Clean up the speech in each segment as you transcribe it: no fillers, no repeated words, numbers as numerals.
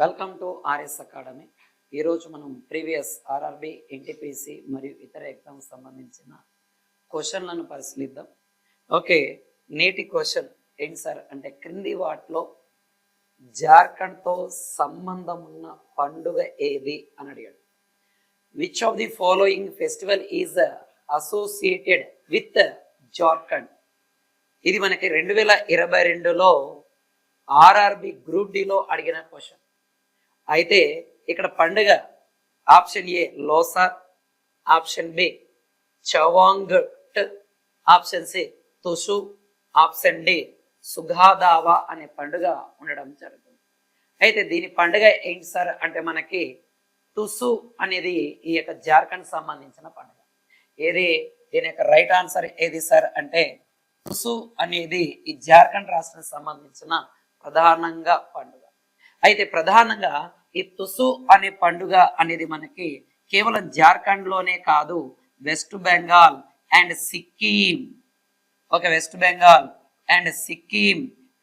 Welcome to RS academy. ఈరోజు మనం previous RRB, NTPC మరియు ఇతర ఎగ్జామ్స్ సంబంధించిన క్వశ్చన్లను పరిశీలిద్దాం. ఓకే, నేటి క్వశ్చన్ ఏంటి సార్ అంటే క్రింది వాటిలో జార్ఖండ్తో సంబంధం ఉన్న పండుగ ఏది అని అడిగాడు. Which of the following festival is associated with Jharkhand? ఇది మనకి 2022లో ఆర్ఆర్బి గ్రూప్ డిలో అడిగిన క్వశ్చన్. అయితే ఇక్కడ పండుగ option A Losar, option B Chavang Kut, option C Tusu, option D Saga Dawa అనే పండుగ ఉండడం జరుగుతుంది. అయితే దీని పండుగ ఏంటి సార్ అంటే మనకి తుసు అనేది ఈ యొక్క జార్ఖండ్ సంబంధించిన పండుగ. ఏది దీని యొక్క రైట్ ఆన్సర్ ఏది సార్ అంటే తుసు అనేది ఈ జార్ఖండ్ రాష్ట్రానికి సంబంధించిన ప్రధానంగా పండుగ. అయితే ప్రధానంగా ఈ తుసు అనే పండుగ అనేది మనకి కేవలం జార్ఖండ్ లోనే కాదు, west Bengal and Sikkim, okay, west Bengal and Sikkim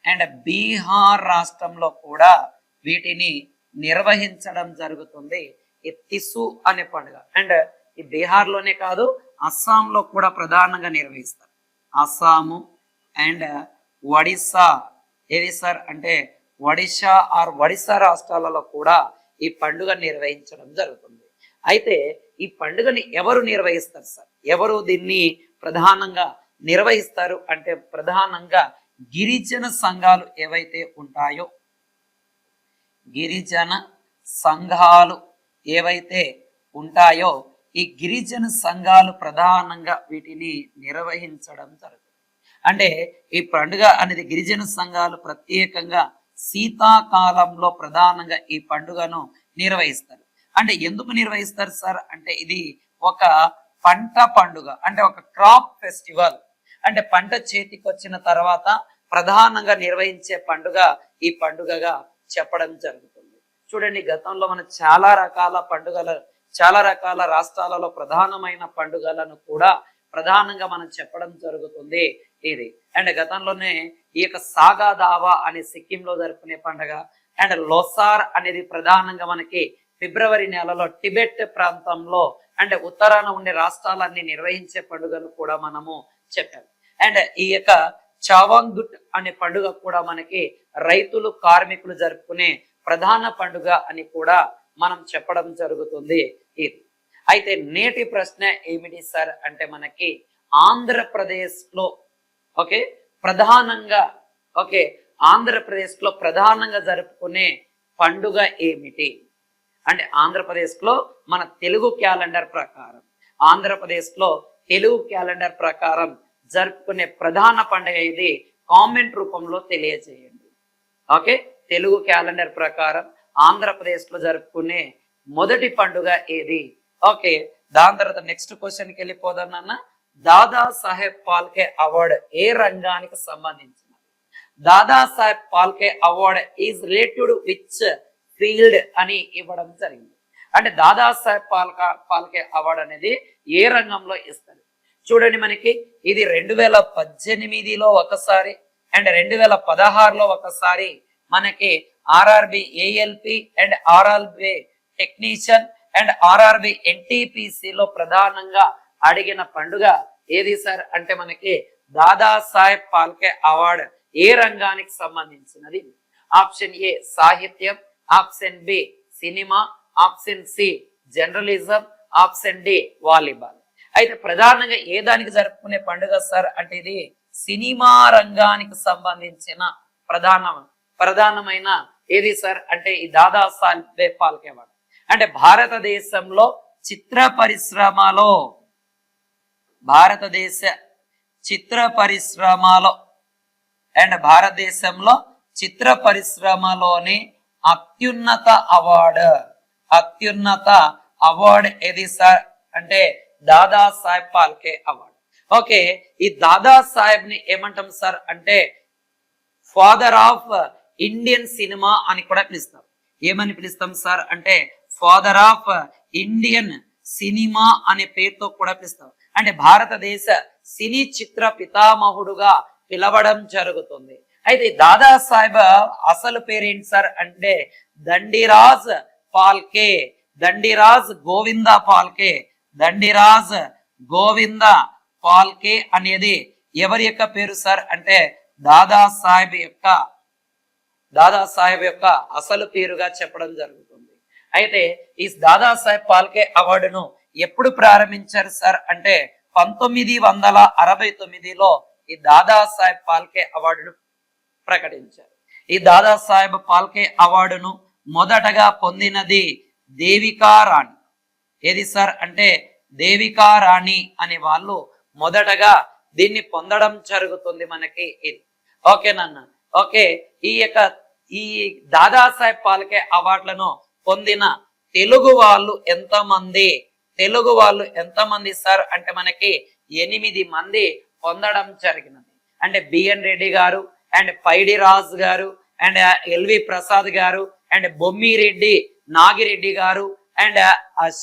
and Bihar రాష్ట్రంలో కూడా వీటిని నిర్వహించడం జరుగుతుంది. ఈ తిసు అనే పండుగ అండ్ ఈ బీహార్ లోనే కాదు, అస్సాంలో కూడా ప్రధానంగా నిర్వహిస్తారు. అస్సాము అండ్ ఒడిస్సా, ఏది సార్ అంటే ఒడిశా ఆర్ ఒడిశా రాష్ట్రాలలో కూడా ఈ పండుగ నిర్వహించడం జరుగుతుంది. అయితే ఈ పండుగని ఎవరు నిర్వహిస్తారు సార్? ఎవరు దీన్ని ప్రధానంగా నిర్వహిస్తారు అంటే ప్రధానంగా గిరిజన సంఘాలు ఏవైతే ఉంటాయో, గిరిజన సంఘాలు ఏవైతే ఉంటాయో ఈ గిరిజన సంఘాలు ప్రధానంగా వీటిని నిర్వహించడం జరుగుతుంది. అంటే ఈ పండుగ అనేది గిరిజన సంఘాలు ప్రత్యేకంగా శీతాకాలంలో ప్రధానంగా ఈ పండుగను నిర్వహిస్తారు. అంటే ఎందుకు నిర్వహిస్తారు సార్ అంటే ఇది ఒక పంట పండుగ, అంటే ఒక క్రాప్ ఫెస్టివల్. అంటే పంట చేతికి వచ్చిన తర్వాత ప్రధానంగా నిర్వహించే పండుగ ఈ పండుగగా చెప్పడం జరుగుతుంది. చూడండి, గతంలో మనం చాలా రకాల రాష్ట్రాలలో ప్రధానమైన పండుగలను కూడా ప్రధానంగా మనం చెప్పడం జరుగుతుంది ఇది. అండ్ గతంలోనే ఈ యొక్క సాగాదావా అనే సిక్కింలో జరుపుకునే పండుగ అండ్ లోసార్ అనేది ప్రధానంగా మనకి ఫిబ్రవరి నెలలో టిబెట్ ప్రాంతంలో అంటే ఉత్తరాన ఉండే రాష్ట్రాలన్నీ నిర్వహించే పండుగను కూడా మనము చెప్పాము. అండ్ ఈ యొక్క చావాంగుట్ అనే పండుగ కూడా మనకి రైతులు కార్మికులు జరుపుకునే ప్రధాన పండుగ అని కూడా మనం చెప్పడం జరుగుతుంది ఇది. అయితే నేటి ప్రశ్న ఏమిటి సార్ అంటే మనకి ఆంధ్రప్రదేశ్ లో ప్రధానంగా జరుపుకునే పండుగ ఏమిటి అంటే ఆంధ్రప్రదేశ్ లో మన తెలుగు క్యాలెండర్ ప్రకారం జరుపుకునే ప్రధాన పండుగ ఇది. కామెంట్ రూపంలో తెలియజేయండి. ఓకే, తెలుగు క్యాలెండర్ ప్రకారం ఆంధ్రప్రదేశ్ లో జరుపుకునే మొదటి పండుగ ఏది? ఓకే, దాని తర్వాత నెక్స్ట్ క్వశ్చన్కి వెళ్ళిపోదాం నాన్న. దాదా సాహెబ్ ఫాల్కే అవార్డు ఏ రంగానికి సంబంధించినది? Dada Saheb Phalke award is related which field అని ఇవ్వడం జరిగింది. అంటే దాదా సాహెబ్ ఫాల్కే అవార్డు అనేది ఏ రంగంలో ఇస్తారు? చూడండి, మనకి ఇది 2018లో ఒకసారి అండ్ 2016లో ఒకసారి మనకి RRB ALP and RRB technician and RRB ఎన్టీపీసీలో ప్రధానంగా అడిగిన పండుగ ఏది సార్ అంటే మనకి దాదా సాహెబ్ ఫాల్కే అవార్డు ఏ రంగానికి సంబంధించినది? ఆప్షన్ ఏ సాహిత్యం, ఆప్షన్ బి సినిమా, option C journalism, option D volleyball. అయితే ప్రధానంగా ఏ దానికి జరుపుకునే పండుగ సార్ అంటే ఇది సినిమా రంగానికి సంబంధించిన ప్రధానమైన ఏది సార్ అంటే ఈ దాదా సాహెబ్ ఫాల్కే అవార్డు. అంటే భారతదేశంలో చిత్ర పరిశ్రమలోని అత్యున్నత అవార్డు ఏది సార్ అంటే దాదా సాహెబ్ ఫాల్కే అవార్డు. ఓకే, ఈ దాదా సాహెబ్ ని ఏమంటాం సార్ అంటే ఫాదర్ ఆఫ్ ఇండియన్ సినిమా అని కూడా పిలుస్తాం. ఏమని పిలుస్తాం సార్ అంటే ఫాదర్ ఆఫ్ ఇండియన్ సినిమా అనే పేరుతో కూడా పిలుస్తాం. అంటే భారతదేశ సినీ చిత్ర పితామహుడుగా పిలవడం జరుగుతుంది. అయితే దాదాసాహెబ్ అసలు పేరేంటి సార్ అంటే దండిరాజ్ ఫాల్కే, దండిరాజ్ గోవింద ఫాల్కే, దండిరాజ్ గోవింద ఫాల్కే అనేది ఎవరి యొక్క పేరు సార్ అంటే దాదాసాహెబ్ యొక్క అసలు పేరుగా చెప్పడం జరుగుతుంది. అయితే ఈ దాదాసాహెబ్ ఫాల్కే అవార్డును ఎప్పుడు ప్రారంభించారు సార్ అంటే 1969లో ఈ దాదాసాహెబ్ ఫాల్కే అవార్డును ప్రకటించారు. ఈ దాదాసాహెబ్ ఫాల్కే అవార్డును మొదటగా పొందినది దేవికా రాణి. ఏది సార్ అంటే దేవికా రాణి అనే వాళ్ళు మొదటగా దీన్ని పొందడం జరుగుతుంది మనకి ఇది. ఓకేనన్న. ఓకే, ఈ దాదాసాహెబ్ ఫాల్కే అవార్డులను పొందిన తెలుగు వాళ్ళు ఎంతమంది సార్ అంటే మనకి 8 మంది పొందడం జరిగినది. అంటే బిఎన్ రెడ్డి గారు అండ్ పైడి రాజ్ గారు అండ్ ఎల్వి ప్రసాద్ గారు అండ్ బొమ్మిరెడ్డి నాగిరెడ్డి గారు అండ్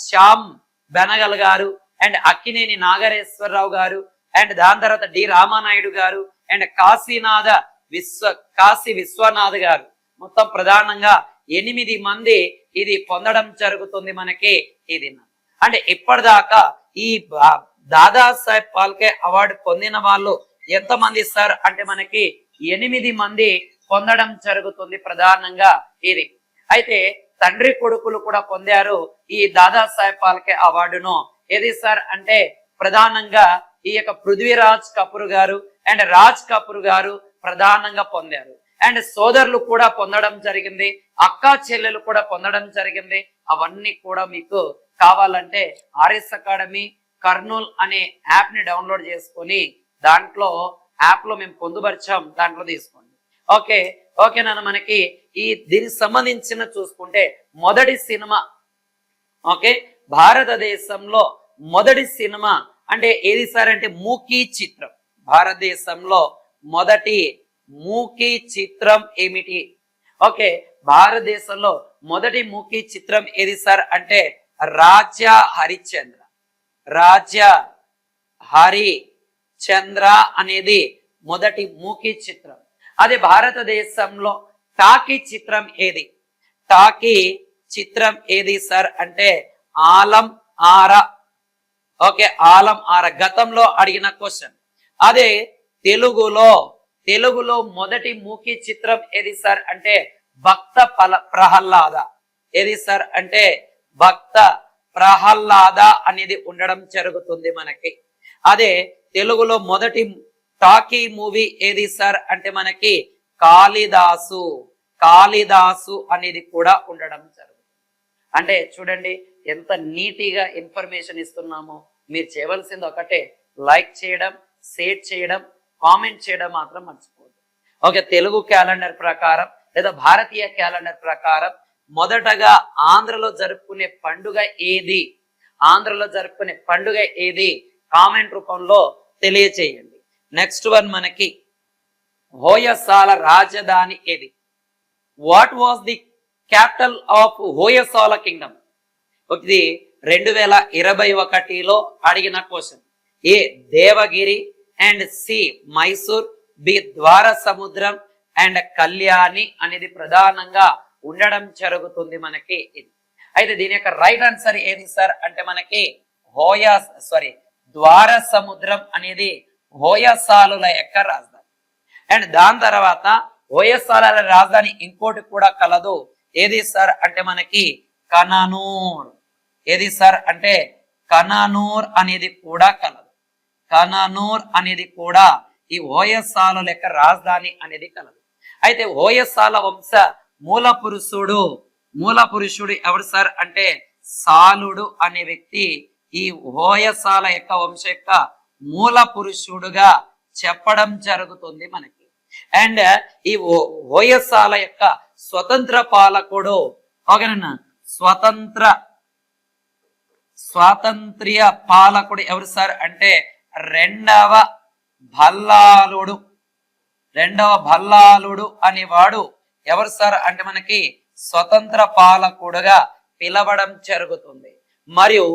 శ్యామ్ బెనగల్ గారు అండ్ అక్కినేని నాగరేశ్వరరావు గారు అండ్ దాని తర్వాత డి రామానాయుడు గారు అండ్ కాశీ విశ్వనాథ్ గారు. మొత్తం ప్రధానంగా 8 మంది ఇది పొందడం జరుగుతుంది మనకి ఇది. అంటే ఇప్పటిదాకా ఈ దాదాసాహెబ్ ఫాల్కే అవార్డు పొందిన వాళ్ళు ఎంతమంది సార్ అంటే మనకి 8 మంది పొందడం జరుగుతుంది ప్రధానంగా ఇది. అయితే తండ్రి కొడుకులు కూడా పొందారు ఈ దాదాసాహెబ్ ఫాల్కే అవార్డును. ఏది సార్ అంటే ప్రధానంగా ఈ యొక్క పృథ్వీరాజ్ కపూర్ గారు అండ్ రాజ్ కపూర్ గారు ప్రధానంగా పొందారు. అండ్ సోదరులు కూడా పొందడం జరిగింది, అక్కా చెల్లెలు కూడా పొందడం జరిగింది. అవన్నీ కూడా మీకు కావాలంటే ఆర్ఎస్ అకాడమీ కర్నూల్ అనే యాప్ ని డౌన్లోడ్ చేసుకొని దాంట్లో యాప్ లో మేము పొందుపరిచాం, దాంట్లో తీసుకోండి. ఓకేనా. మనకి దీనికి సంబంధించిన చూసుకుంటే మొదటి సినిమా భారతదేశంలో మొదటి సినిమా అంటే ఏది సార్ అంటే మూకీ చిత్రం. భారతదేశంలో మొదటి మూకీ చిత్రం ఏమిటి? భారతదేశంలో మొదటి మూకీ చిత్రం ఏది సార్ అంటే రాజా హరిచంద్ర అనేది మొదటి మూకీ చిత్రం. అదే భారతదేశంలో టాకీ చిత్రం ఏది సార్ అంటే ఆలం ఆరా. ఆలం ఆరా గతంలో అడిగిన క్వశ్చన్. అదే తెలుగులో మొదటి మూకీ చిత్రం ఏది సార్ అంటే భక్త ప్రహ్లాద. ఏది సార్ అంటే భక్త ప్రహ్లాద అనేది ఉండడం జరుగుతుంది మనకి. అదే తెలుగులో మొదటి టాకీ మూవీ ఏది సార్ అంటే మనకి కాళిదాసు అనేది కూడా ఉండడం జరుగుతుంది. అంటే చూడండి ఎంత నీటిగా ఇన్ఫర్మేషన్ ఇస్తున్నామో. మీరు చేయవలసింది ఒకటే, లైక్ చేయడం, షేర్ చేయడం, కామెంట్ చేయడం మాత్రం మర్చిపోవద్దు. తెలుగు క్యాలెండర్ ప్రకారం లేదా భారతీయ క్యాలెండర్ ప్రకారం మొదటగా ఆంధ్రలో జరుపుకునే పండుగ ఏది కామెంట్ రూపంలో తెలియచేయండి. నెక్స్ట్ వన్ మనకి హోయసాల రాజధాని ఏది? What was the capital of Hoysala kingdom? ఇది 2021లో అడిగిన question. A Devagiri and C Mysore, B Dwara Samudram and Kalyani అనేది ప్రధానంగా ఉండడం జరుగుతుంది మనకి ఇది. అయితే దీని యొక్క రైట్ ఆన్సర్ ఏది సార్ అంటే మనకి ద్వార సముద్రం అనేది హోయసాలుల యొక్క రాజధాని. అండ్ దాని తర్వాత హోయసాల రాజధాని ఇంకోటి కూడా కలదు. ఏది సార్ అంటే మనకి కననూర్. ఏది సార్ అంటే కననూర్ అనేది కూడా కలదు. కననూర్ అనేది కూడా ఈ హోయసాల యొక్క రాజధాని అనేది కలదు. అయితే హోయసాల వంశ మూల పురుషుడు ఎవరు సార్ అంటే సాలుడు అనే వ్యక్తి ఈ హోయసాల యొక్క వంశ యొక్క మూల పురుషుడుగా చెప్పడం జరుగుతుంది మనకి. అండ్ ఈ హోయసాల యొక్క స్వతంత్ర పాలకుడు స్వాతంత్ర్య పాలకుడు ఎవరు సార్ అంటే రెండవ భల్లాలుడు అనేవాడు ఎవరు సార్ అంటే మనకి స్వతంత్ర పాలకుడుగా పిలవడం జరుగుతుంది. మరియు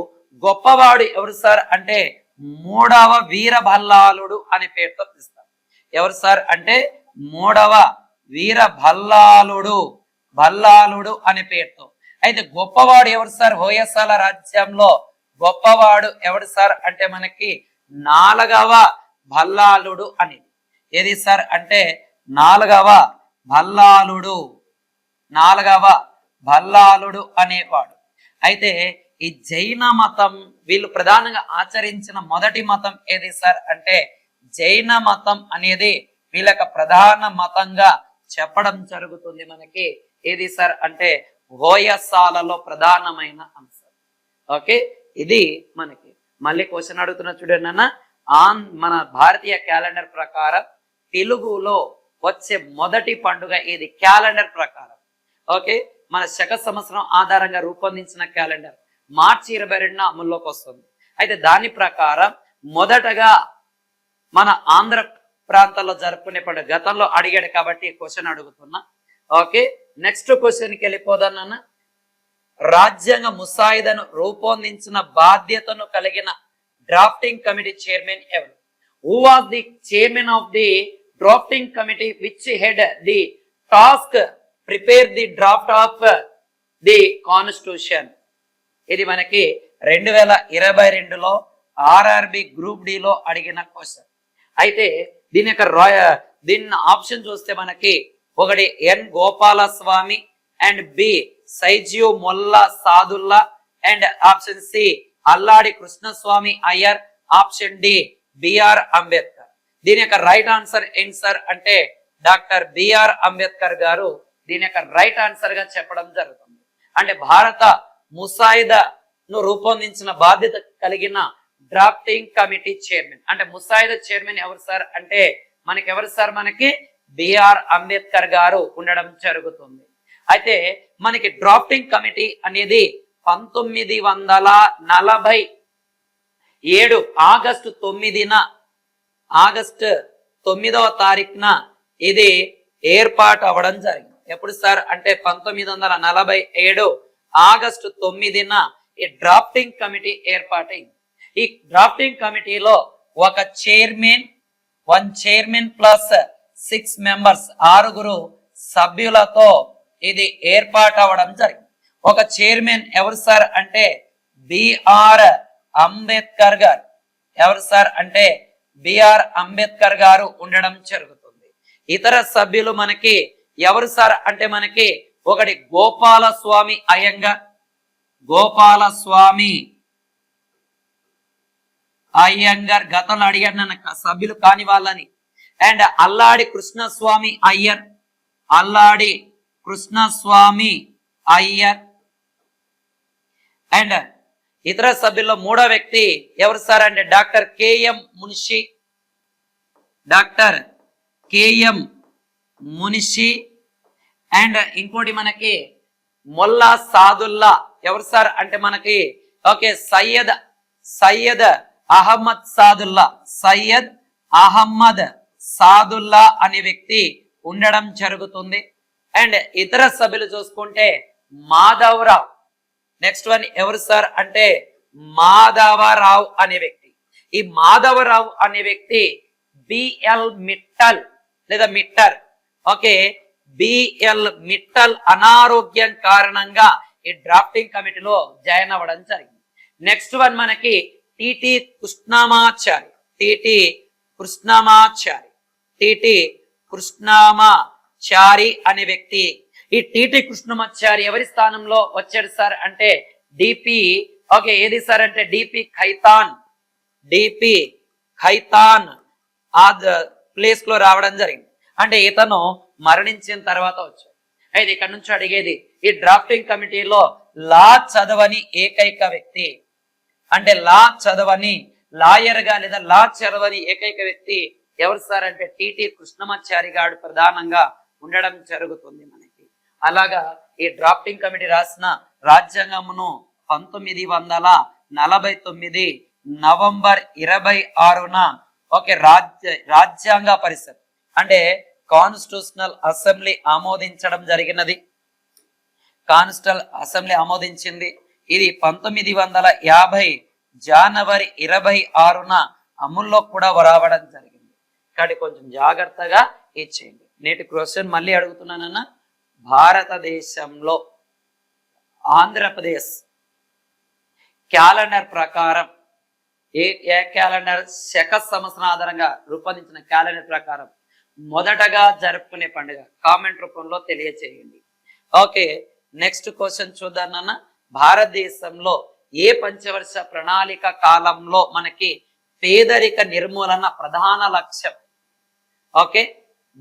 గొప్పవాడు ఎవరు సార్ అంటే మూడవ వీర భల్లాలుడు అనే పేరుతో పిలుస్తారు. ఎవరు సార్ అంటే మూడవ వీర భల్లాలుడు అనే పేరుతో. అయితే గొప్పవాడు ఎవరు సార్? హోయసాల రాజ్యంలో గొప్పవాడు ఎవడు సార్ అంటే మనకి నాలుగవ భల్లాలుడు అనేది. ఏది సార్ అంటే నాలుగవ భల్లాలుడు అనేవాడు. అయితే ఈ జైన మతం వీళ్ళు ప్రధానంగా ఆచరించిన మొదటి మతం ఏది సార్ అంటే జైన మతం అనేది వీళ్ళకి ప్రధాన మతంగా చెప్పడం జరుగుతుంది మనకి. ఏది సార్ అంటే హోయసాలలో ప్రధానమైన అంశం. ఓకే, ఇది మనకి మళ్ళీ క్వశ్చన్ అడుగుతున్నా చూడండి అన్న. మన భారతీయ క్యాలెండర్ ప్రకారం తెలుగులో వచ్చే మొదటి పండుగ ఏది? క్యాలెండర్ ప్రకారం ఓకే, మన శక సంవత్సరం ఆధారంగా రూపొందించిన క్యాలెండర్ మార్చి 22న అమల్లోకి వస్తుంది. అయితే దాని ప్రకారం మొదటగా మన ఆంధ్ర ప్రాంతాల్లో జరుపుకునే పండుగ గతంలో అడిగాడు కాబట్టి క్వశ్చన్ అడుగుతున్నా. ఓకే, నెక్స్ట్ క్వశ్చన్కి వెళ్ళిపోదాం నాన్న. రాజ్యాంగ ముసాయిదాను రూపొందించిన బాధ్యతను కలిగిన డ్రాఫ్టింగ్ కమిటీ చైర్మన్ ఎవరు? Who was the chairman of the drafting committee which head the task prepare the draft of the constitution? ఇది మనకి 2022లో ఆర్ఆర్బి గ్రూప్ డిలో అడిగిన క్వశ్చన్. అయితే దీని ఆప్షన్ చూస్తే మనకి ఒకటి ఎన్ గోపాలస్వామి అండ్ బి సైజియో మొల్లా Saadulla and option C Alladi Krishnaswami Iyer, option D BR Ambedkar. దీని యొక్క రైట్ ఆన్సర్ ఏంటి సార్ అంటే డాక్టర్ బిఆర్ అంబేద్కర్ గారు దీని యొక్క రైట్ ఆన్సర్ గా చెప్పడం జరుగుతుంది. అంటే భారత ముసాయిదాను రూపొందించిన బాధ్యత కలిగిన డ్రాఫ్టింగ్ కమిటీ చైర్మన్ అంటే ముసాయిదా చైర్మన్ ఎవరు సార్ అంటే మనకి ఎవరు సార్? మనకి బిఆర్ అంబేద్కర్ గారు ఉండడం జరుగుతుంది. అయితే మనకి డ్రాఫ్టింగ్ కమిటీ అనేది 1947 ఆగస్టు 9వ తారీఖున ఇది ఏర్పాటు అవ్వడం జరిగింది. ఎప్పుడు సార్ అంటే 1947 ఆగస్టు 9న ఈ డ్రాఫ్టింగ్ కమిటీ ఏర్పాటైంది. ఈ డ్రాఫ్టింగ్ కమిటీలో ఒక చైర్మన్ ప్లస్ 6 మెంబర్స్ 6 సభ్యులతో ఇది ఏర్పాటు అవ్వడం జరిగింది. ఒక చైర్మన్ ఎవరు సార్ అంటే బిఆర్ అంబేద్కర్ గారు. ఎవరు సార్ అంటే బిఆర్ అంబేద్కర్ గారు ఉండడం జరుగుతుంది. ఇతర సభ్యులు మనకి ఎవరు సార్ అంటే మనకి ఒకటి గోపాలస్వామి అయ్యంగార్, గతంలో అడిగాడు నన్ను సభ్యులు కాని వాళ్ళని. అండ్ అల్లాడి కృష్ణస్వామి అయ్యర్ అండ్ ఇతర సభ్యుల్లో మూడో వ్యక్తి ఎవరు సార్ అంటే డాక్టర్ కేఎం మునిషి అండ్ ఇంకోటి మనకి మొల్లా సాదుల్లా. ఎవరు సార్ అంటే మనకి ఓకే సయ్యద్ అహ్మద్ సాదుల్లా అనే వ్యక్తి ఉండడం జరుగుతుంది. అండ్ ఇతర సభ్యులు చూసుకుంటే మాధవరావు. నెక్స్ట్ వన్ ఎవరు సార్ అంటే మాధవరావు అనే వ్యక్తి. ఈ మాధవరావు అనే వ్యక్తి BL Mittal okay BL Mittal అనారోగ్యం కారణంగా ఈ డ్రాఫ్టింగ్ కమిటీలో జాయిన్ అవ్వడం జరిగింది. నెక్స్ట్ వన్ మనకి టిటి కృష్ణమాచారి అనే వ్యక్తి. ఈ టిటి కృష్ణమాచారి ఎవరి స్థానంలో వచ్చాడు సార్ అంటే డిపి ఓకే ఏది సార్ అంటే డిపి ఖైతాన్ ఆ ప్లేస్ లో రావడం జరిగింది. అంటే ఇతను మరణించిన తర్వాత వచ్చాడు. అయితే ఇక్కడ నుంచి అడిగేది ఈ డ్రాఫ్టింగ్ కమిటీలో లా చదవని ఏకైక వ్యక్తి అంటే లాయర్ గా లేదా లా చదవని ఏకైక వ్యక్తి ఎవరు సార్ అంటే టిటి కృష్ణమాచారి గారు ప్రధానంగా ఉండడం జరుగుతుంది మనకి. అలాగా ఈ డ్రాఫ్టింగ్ కమిటీ రాసిన రాజ్యాంగమును 1949 నవంబర్ 26న ఓకే రాజ్యాంగ పరిషత్ అంటే కాన్స్టిట్యూషనల్ అసెంబ్లీ ఆమోదించడం జరిగినది. కాన్స్టిట్యూషనల్ అసెంబ్లీ ఆమోదించింది. ఇది 1950 జనవరి 26న అమల్లో కూడా రావడం జరిగింది. కాబట్టి కొంచెం జాగ్రత్తగా ఇచ్చేయండి. నేటి క్వశ్చన్ మళ్ళీ అడుగుతున్నానన్నా, భారతదేశంలో ఆంధ్రప్రదేశ్ క్యాలెండర్ ప్రకారం ఏ క్యాలెండర్ శక సంవత్సరం ఆధారంగా రూపొందించిన క్యాలెండర్ ప్రకారం మొదటగా జరుపుకునే పండుగ? కామెంట్ రూపంలో తెలియచేయండి. ఓకే, నెక్స్ట్ క్వశ్చన్ చూద్దాం నాన్న. భారతదేశంలో ఏ పంచవర్ష ప్రణాళిక కాలంలో మనకి పేదరిక నిర్మూలన ప్రధాన లక్ష్యం? Okay,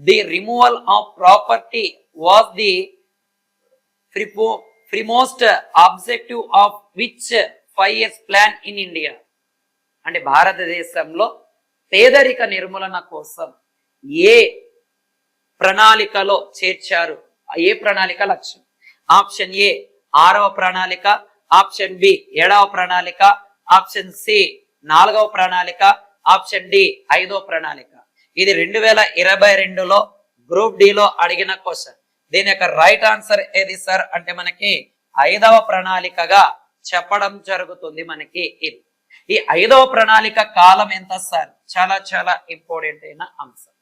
the removal of property was the foremost objective of which 5 years plan in India? అంటే భారతదేశంలో పేదరిక నిర్మూలన కోసం ఏ ప్రణాళికలో చేర్చారు? ఏ ప్రణాళిక లక్ష్యం? ఆప్షన్ ఏ 6వ ప్రణాళిక, ఆప్షన్ బి 7వ ప్రణాళిక, ఆప్షన్ సి 4వ ప్రణాళిక, ఆప్షన్ డి 5వ ప్రణాళిక. ఇది 2022లో గ్రూప్ డి లో అడిగిన క్వశ్చన్. దీని యొక్క రైట్ ఆన్సర్ ఏది సార్ అంటే మనకి 5వ ప్రణాళికగా చెప్పడం జరుగుతుంది. మనకి ఇది ఈ 5వ ప్రణాళిక కాలం ఎంత సార్? చాలా చాలా ఇంపార్టెంట్ అయిన అంశం.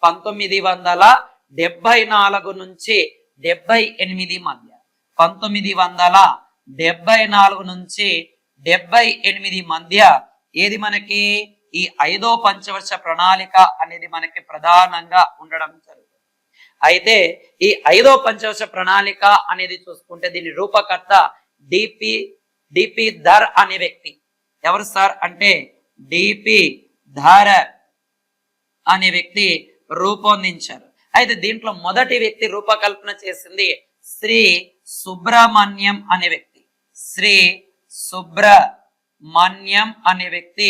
1974 నుంచి 78 మధ్య, 1974 నుంచి 78 మధ్య ఏది మనకి ఈ 5వ పంచవర్ష ప్రణాళిక అనేది మనకి ప్రధానంగా ఉండడం జరుగుతుంది. అయితే ఈ 5వ పంచవర్ష ప్రణాళిక అనేది చూసుకుంటే దీని రూపకర్త డిపి ధర్ అనే వ్యక్తి. ఎవరు సార్ అంటే డిపి ధర్ అనే వ్యక్తి రూపొందించారు. అయితే దీంట్లో మొదటి వ్యక్తి రూపకల్పన చేసింది శ్రీ సుబ్రహ్మణ్యం అనే వ్యక్తి. శ్రీ సుబ్రహ్మణ్యం అనే వ్యక్తి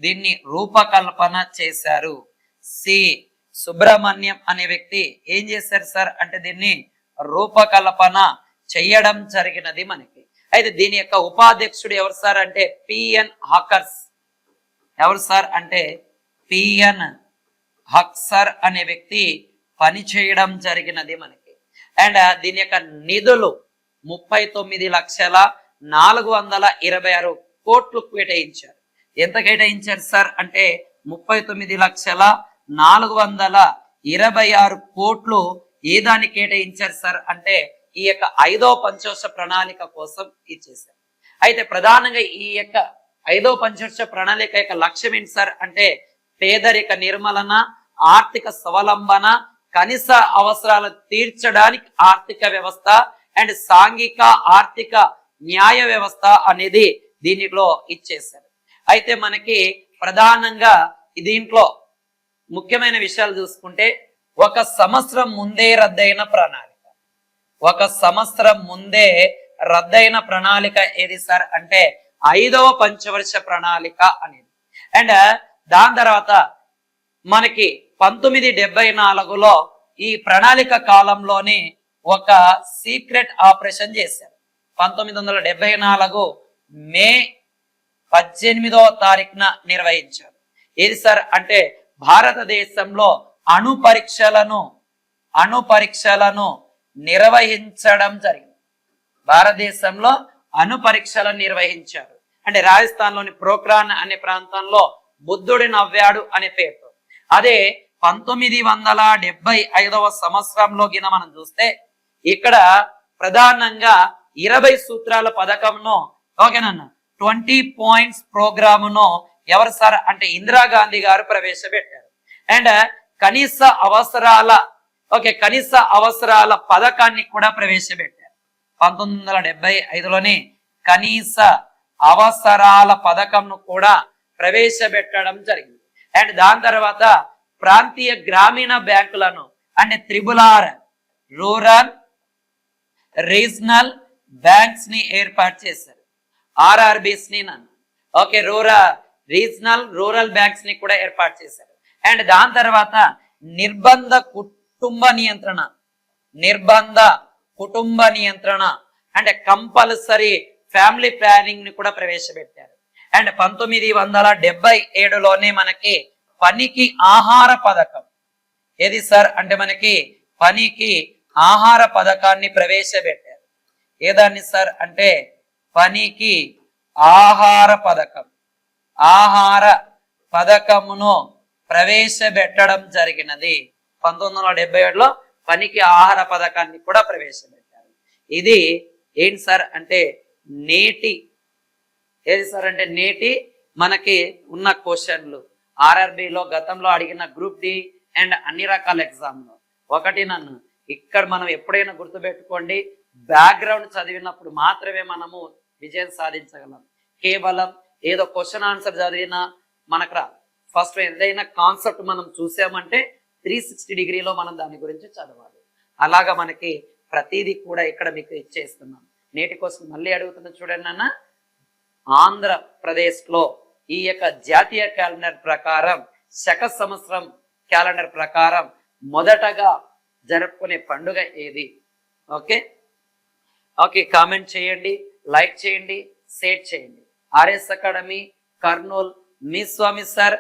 దీన్ని రూపకల్పన చేశారు. సుబ్రహ్మణ్యం అనే వ్యక్తి ఏం చేశారు సార్ అంటే దీన్ని రూపకల్పన చేయడం జరిగినది మనకి. అయితే దీని యొక్క ఉపాధ్యక్షుడు ఎవరు సార్ అంటే పిఎన్ హక్కర్స్. ఎవరు సార్ అంటే పిఎన్ హక్సర్ అనే వ్యక్తి పని చేయడం జరిగినది మనకి. అండ్ దీని యొక్క నిధులు 39,426 కోట్లు కేటాయించారు. ఎంత కేటాయించారు సార్ అంటే 39,426 కోట్లు ఏ దాన్ని కేటాయించారు సార్ అంటే ఈ యొక్క 5వ పంచవర్ష ప్రణాళిక కోసం ఇచ్చేసారు. అయితే ప్రధానంగా ఈ యొక్క 5వ పంచవర్ష ప్రణాళిక యొక్క లక్ష్యం ఏంటి సార్ అంటే పేదరిక నిర్మూలన, ఆర్థిక స్వావలంబన, కనీస అవసరాలు తీర్చడానికి ఆర్థిక వ్యవస్థ అండ్ సాంఘిక ఆర్థిక న్యాయ వ్యవస్థ అనేది దీనిలో ఇచ్చేసారు. అయితే మనకి ప్రధానంగా దీంట్లో ముఖ్యమైన విషయాలు చూసుకుంటే 1 సంవత్సరం ముందే రద్దయిన ప్రణాళిక. 1 సంవత్సరం ముందే రద్దయిన ప్రణాళిక ఏది సార్ అంటే 5వ పంచవర్ష ప్రణాళిక అనేది. అండ్ దాని తర్వాత మనకి 1974లో ఈ ప్రణాళిక కాలంలోనే ఒక సీక్రెట్ ఆపరేషన్ చేశారు. 1974 మే 18వ తారీఖున నిర్వహించారు. ఏది సార్ అంటే భారతదేశంలో అణు పరీక్షలను నిర్వహించడం జరిగింది. భారతదేశంలో అణు పరీక్షలను నిర్వహించారు. అంటే రాజస్థాన్ లోని ప్రోక్రాన్ అనే ప్రాంతంలో బుద్ధుడి నవ్వాడు అనే పేరుతో. అదే 1975వ సంవత్సరంలో గిన మనం చూస్తే ఇక్కడ ప్రధానంగా 20 సూత్రాల పథకంను ఓకేనన్న 20 పాయింట్స్ ప్రోగ్రామును ఎవరు సార్ అంటే ఇందిరాగాంధీ గారు ప్రవేశపెట్టారు. అండ్ కనీస అవసరాల పథకాన్ని కూడా ప్రవేశపెట్టారు. 1975లోనే కనీస అవసరాల పథకంను కూడా ప్రవేశపెట్టడం జరిగింది. అండ్ దాని తర్వాత ప్రాంతీయ గ్రామీణ బ్యాంకులను అంటే RRR రూరల్ రీజనల్ బ్యాంక్స్ ని ఏర్పాటు చేశారు. RRBs ని ఓకే రూరల్ బ్యాంక్స్ ని కూడా ఏర్పాటు చేశారు. అండ్ దాని తర్వాత నిర్బంధ కుటుంబ నియంత్రణ అంటే కంపల్సరీ ఫ్యామిలీ ప్లానింగ్ ని కూడా ప్రవేశపెట్టారు. అండ్ 1977లోనే మనకి పనికి ఆహార పథకం ఏది సార్ అంటే మనకి పనికి ఆహార పథకాన్ని ప్రవేశపెట్టారు. ఏదాన్ని సార్ అంటే పనికి ఆహార పథకమును ప్రవేశపెట్టడం జరిగినది. 1977లో పనికి ఆహార పథకాన్ని కూడా ప్రవేశపెట్టారు. ఇది ఏంటి సార్ అంటే నేటి మనకి ఉన్న క్వశ్చన్లు ఆర్ఆర్బిలో గతంలో అడిగిన గ్రూప్ డి అండ్ అన్ని రకాల ఎగ్జామ్లో. ఒకటి నన్ను ఇక్కడ మనం ఎప్పుడైనా గుర్తుపెట్టుకోండి, బ్యాక్గ్రౌండ్ చదివినప్పుడు మాత్రమే మనము విజయం సాధించగలం. కేవలం ఏదో క్వశ్చన్ ఆన్సర్ చదివినా మనకు రా. ఫస్ట్ ఏదైనా కాన్సెప్ట్ మనం చూసామంటే 360 డిగ్రీలో మనం దాని గురించి చదవాలి. అలాగా మనకి ప్రతిదీ కూడా ఇక్కడ మీకు ఇచ్చేస్తున్నాం. నేటి కోసం మళ్ళీ అడుగుతున్నా చూడండి అన్న. ఆంధ్రప్రదేశ్లో ఈ యొక్క జాతీయ క్యాలెండర్ ప్రకారం శక సంవత్సరం క్యాలెండర్ ప్రకారం మొదటగా జరుపుకునే పండుగ ఏది? ఓకే కామెంట్ చేయండి, లైక్ చేయండి, షేర్ చేయండి. ఆర్ఎస్ అకాడమీ కర్నూల్, మీ స్వామి సార్.